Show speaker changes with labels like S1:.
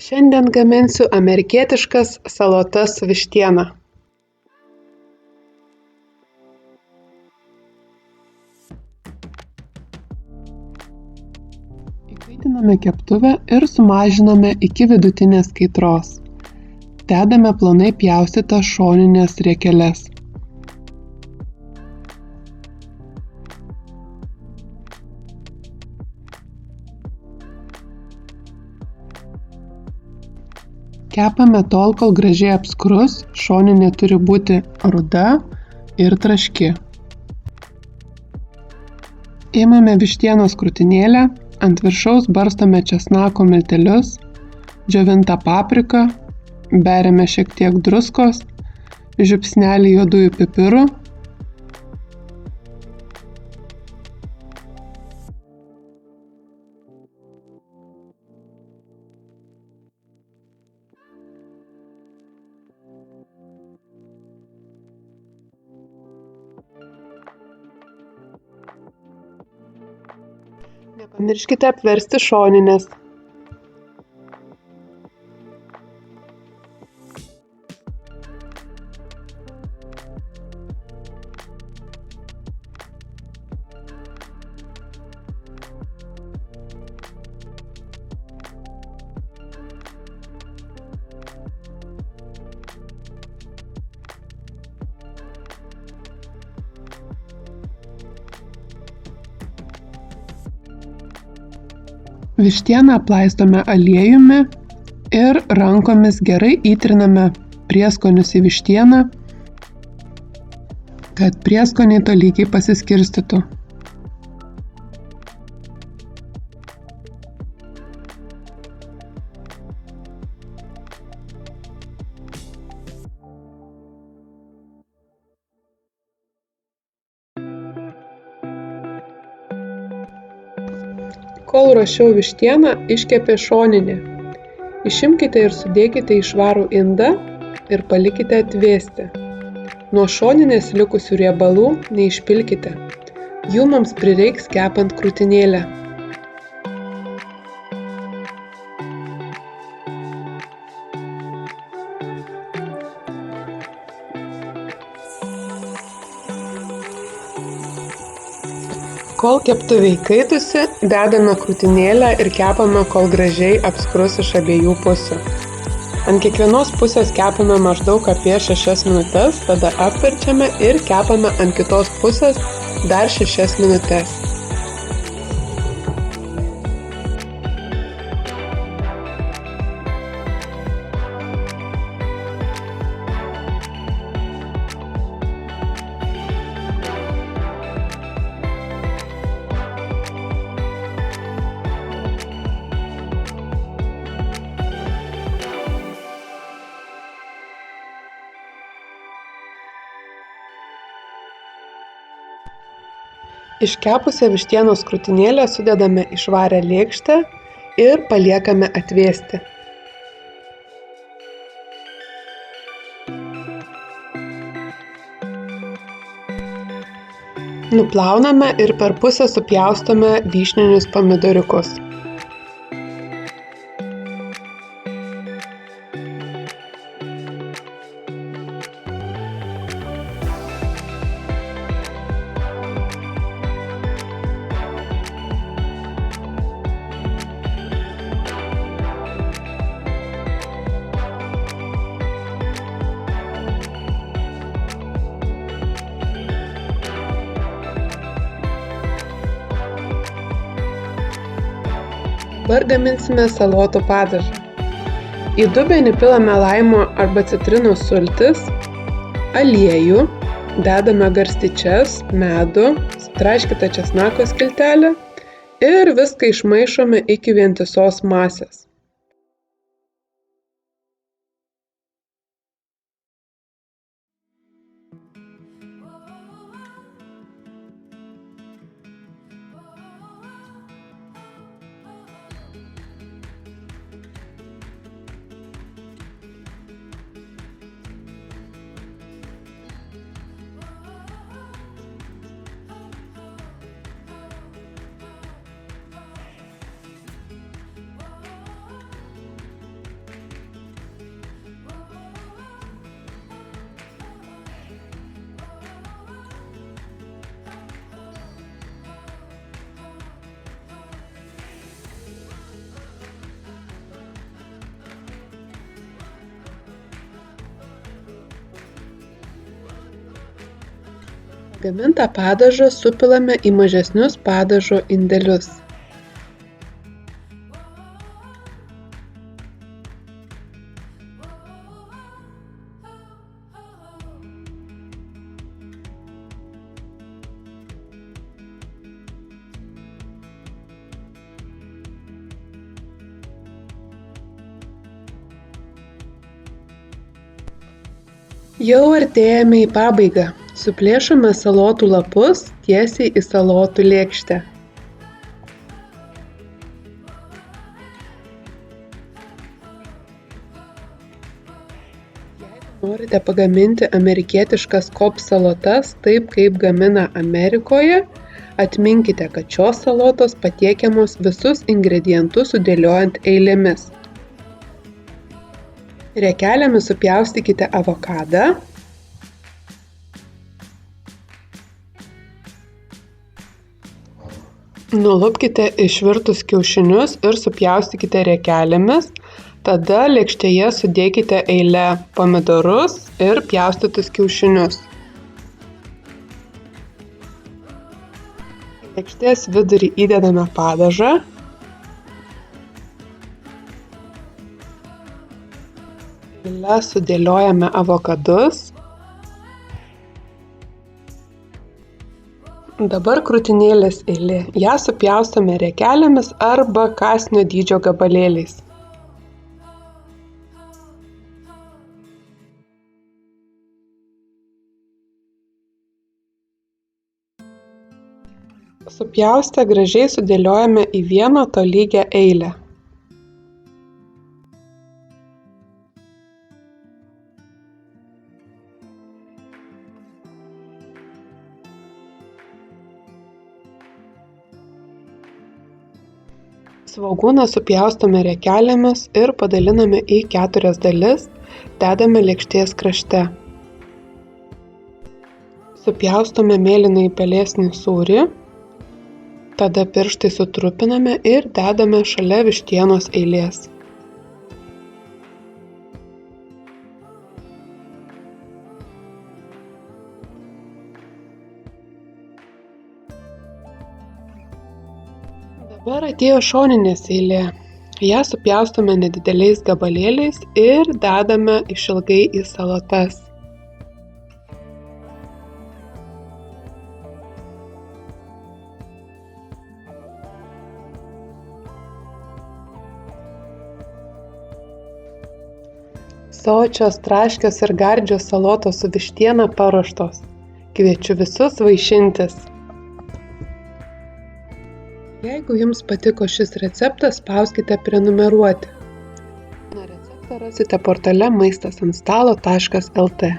S1: Šiandien gaminsiu amerikietiškas salotas su vištiena. Įkaitiname keptuvę ir sumažiname iki vidutinės kaitros. Dedame plonai pjaustytas šonines riekeles. Kepame tol, kol gražiai apskrus, šoninė turi būti ruda ir traški. Imame vištienos krūtinėlę, ant viršaus barstome česnako miltelius, džiovintą papriką, beriame šiek tiek druskos, žiupsnelį juodųjų pipirų. Nepamirškite apversti šonines. Vištieną aplaistome aliejumi ir rankomis gerai įtriname prieskonius į vištieną, kad prieskoniai tolygiai pasiskirstytų. Kol ruošiau vištieną, iškepė šoninė. Išimkite ir sudėkite į švarų indą ir palikite atvėsti. Nuo šoninės likusių riebalų neišpilkite. Jų mums prireiks kepant krūtinėlę. Kol keptuvė įkaitusi, dedame krūtinėlę ir kepame, kol gražiai apskrus iš abiejų pusių. Ant kiekvienos pusės kepame maždaug apie 6 minutes, tada apverčiame ir kepame ant kitos pusės dar 6 minutes. Iškepusią vištienos krūtinėlę sudedame į švarią lėkštę ir paliekame atvėsti. Nuplauname ir per pusę supjaustome vyšninius pomidoriukus. Dabar gaminsime salotų padažą. Į dubenį pilame laimo arba citrinos sultis, aliejų, dedame garstyčias, medų, sutraiškytą česnako skiltelę ir viską išmaišome iki vientisos masės. Pagamintą padažą supilame į mažesnius padažo indelius. Jau artėjame į pabaigą. Suplėšome salotų lapus tiesiai į salotų lėkštę. Jeigu norite pagaminti amerikietiškas Cobb salotas taip, kaip gamina Amerikoje, atminkite, kad šios salotos patiekiamos visus ingredientus sudėliojant eilėmis. Riekelėmis supjaustykite avokadą. Nulupkite išvirtus kiaušinius ir supjaustykite riekelėmis. Tada lėkštėje sudėkite eilę pomidorus ir pjaustytus kiaušinius. Į lėkštės vidurį įdedame padažą. Eilę sudėliojame avokadus. Dabar krūtinėlės eilė. Ją supjaustome riekelėmis arba kąsnio dydžio gabalėliais. Supjaustę gražiai sudėliojame į vieną tolygią eilę. Svogūną supjaustome riekelėmis ir padaliname į 4 dalis, dedame lėkštės krašte. Supjaustome mėlynąjį pelėsnį sūrį, tada pirštais sutrupiname ir dedame šalia vištienos eilės. Dabar atėjo šoninės eilė. Ją supjaustome nedideliais gabalėliais ir dedame išilgai į salotas. Sočios, traškios ir gardžios salotos su vištiena paruoštos. Kviečiu visus vaišintis. Jeigu jums patiko šis receptas, spauskite prenumeruoti. Receptą rasite portale maistasantstalo.lt.